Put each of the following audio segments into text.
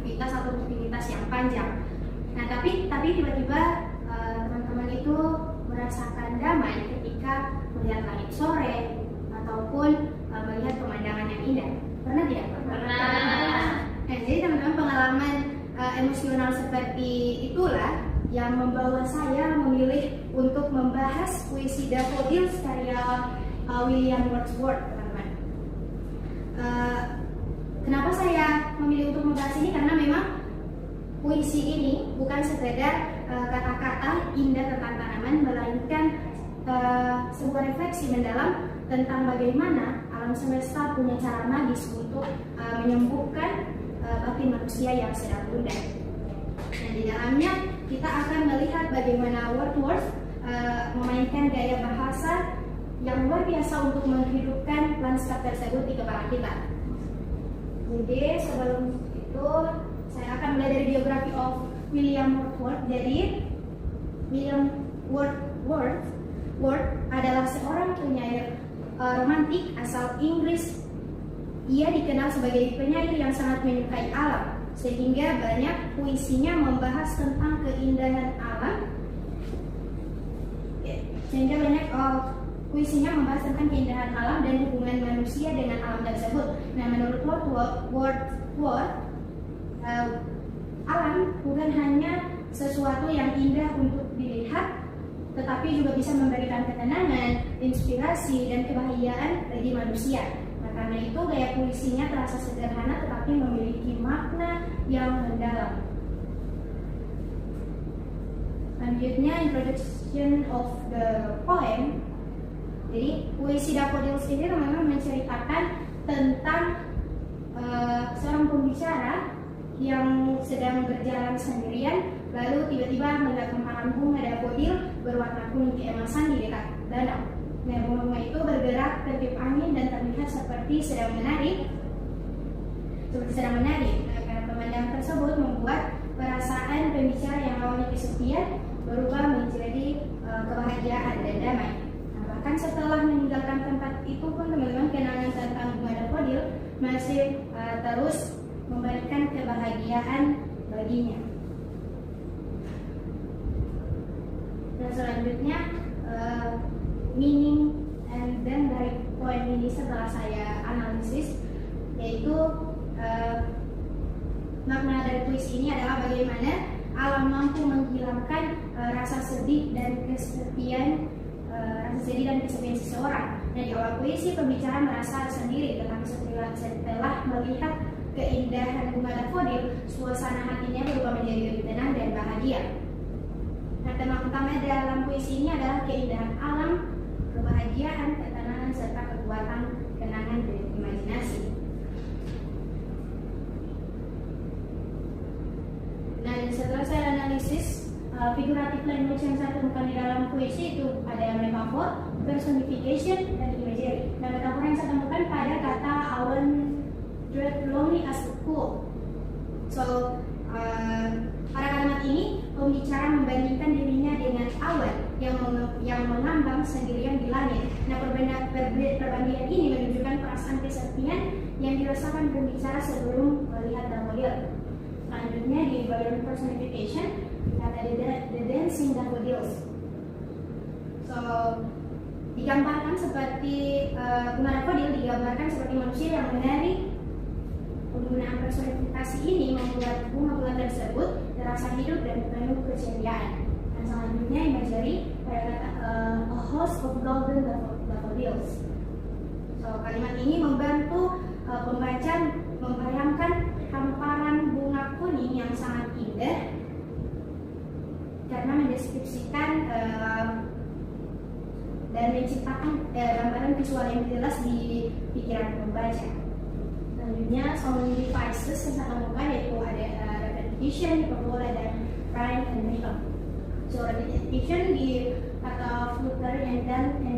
aktivitas atau rutinitas yang panjang. Nah, tapi tiba-tiba teman-teman itu merasakan damai ketika melihat langit sore ataupun melihat pemandangan yang indah. Pernah tidak? Pernah. Nah, jadi teman-teman, pengalaman emosional seperti itulah yang membawa saya memilih untuk membahas puisi Daffodils karya William Wordsworth, teman-teman. Kenapa saya memilih untuk membahas ini? Karena memang puisi ini bukan sekedar kata-kata indah tentang tanaman, melainkan sebuah refleksi mendalam tentang bagaimana alam semesta punya cara magis untuk menyembuhkan batin manusia yang sedang bundar. Nah, di dalamnya kita akan melihat bagaimana Wordsworth memainkan gaya bahasa yang luar biasa untuk menghidupkan lanskap tersebut di kepala kita. Jadi sebelum itu saya akan mulai dari biografi of William Wordsworth. Jadi William Wordsworth adalah seorang penyair romantik asal Inggris. Ia dikenal sebagai penyair yang sangat menyukai alam, sehingga banyak puisinya membahas tentang keindahan alam. Puisinya membahas tentang keindahan alam dan hubungan manusia dengan alam tersebut. Nah, menurut Wordsworth, alam bukan hanya sesuatu yang indah untuk dilihat, tetapi juga bisa memberikan ketenangan, inspirasi, dan kebahagiaan bagi manusia. Nah, karena itu gaya puisinya terasa sederhana tetapi memiliki makna yang mendalam. Selanjutnya, introduction of the poem. Jadi puisi Daffodils ini memang menceritakan tentang seorang pembicara yang sedang berjalan sendirian, lalu tiba-tiba melihat hamparan bunga daffodil berwarna kuning keemasan di dekat danau. Nah, bunga itu bergerak tertiup angin dan terlihat seperti sedang menari. Nah, karena pemandangan tersebut membuat perasaan pembicara yang awalnya kesepian berubah menjadi kebahagiaan dan damai. Bahkan setelah meninggalkan tempat itu pun teman-teman, kenangan tentang bunga daffodil masih terus memberikan kebahagiaan baginya. Dan selanjutnya meaning and then dari poin ini setelah saya analisis, yaitu makna dari puisi ini adalah bagaimana alam mampu menghilangkan rasa sedih dan kesepian seseorang. Dan di awal puisi, pembicara merasa sendiri, tetapi setelah melihat keindahan bunga daffodil, suasana hatinya berubah menjadi lebih tenang dan bahagia. Nah, tema utama dalam puisi ini adalah keindahan alam, kebahagiaan, ketenangan, serta kekuatan kenangan dan imajinasi. Nah, dan setelah saya analisis, figurative language yang saya temukan di dalam puisi itu ada metafor, personification, dan imagery. Nah, metafor yang saya temukan pada kata I want dread lonely as a pool. So, pada kalimat ini pembicara membandingkan dirinya dengan awan yang mengambang sendirian di langit. Nah, perbandingan ini menunjukkan perasaan kesepian yang dirasakan pembicara sebelum melihat daffodil. Selanjutnya di bagian personification ada the dancing daffodils. So, digambarkan seperti bunga daffodil digambarkan seperti manusia yang menari. Penggunaan personifikasi ini membuat bunga-bunga tersebut terasa hidup dan penuh keceriaan. Dan selanjutnya imagery pada kata a host of golden daffodils. So, kalimat ini membantu pembaca membayangkan hamparan bunga kuning yang sangat indah karena mendeskripsikan dan menciptakan gambaran visual yang jelas di pikiran pembaca. Selanjutnya, sound devices yang saya temukan yaitu ada repetition, hyperbola, dan rhyme and rhythm. So, repetition di kata flutter and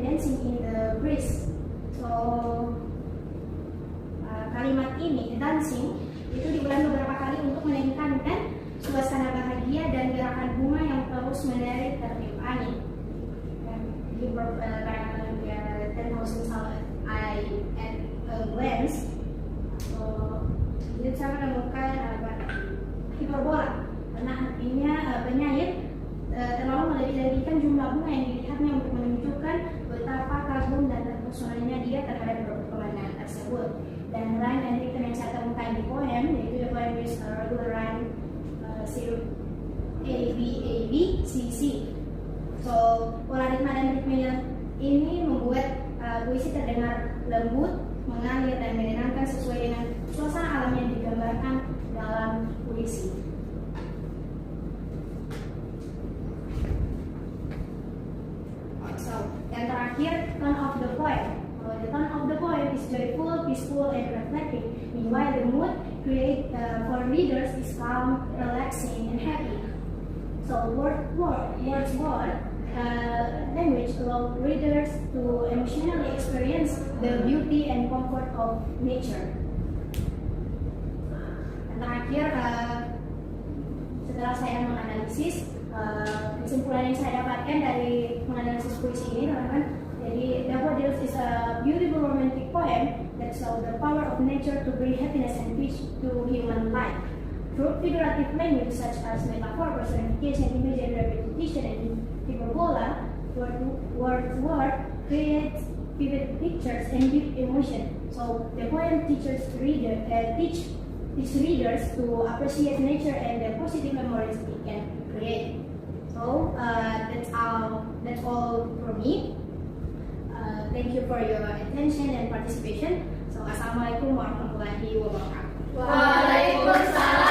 dancing in the breeze. So, kalimat ini, dancing, itu diulang beberapa kali untuk menekankan suasana bahagia dan gerakan bunga yang terus menari tertiup angin. Di kata-kata 10,000 I at a glance. Jadi saya menemukan Dan rhyme and rhythm yang saya temukan di poem yaitu the poem is regular rhyme series A B C C. So pola ritma dan ritmenya ini membuat puisi terdengar lembut, mengalir dan menyenangkan sesuai dengan suasana alam yang digambarkan dalam puisi. So, yang terakhir, tone of the poem. The tone of the poem is joyful, peaceful, and reflective. Meanwhile, the mood created for readers is calm, relaxing, and happy. So, words language allow readers to emotionally experience the beauty and comfort of nature. Yang terakhir, setelah saya menganalisis kesimpulan yang saya dapatkan dari menganalisis puisi ini, teman-teman. Jadi, Daffodils is a beautiful romantic poem that shows the power of nature to bring happiness and peace to human life. Through figurative language such as metaphor, personification, imagery, repetition, and hyperbola, word creates vivid pictures and deep emotion. So the poem teaches readers to appreciate nature and the positive memories it can create. So that's all from me. Thank you for your attention and participation. So assalamualaikum warahmatullahi wabarakatuh. Waalaikumsalam.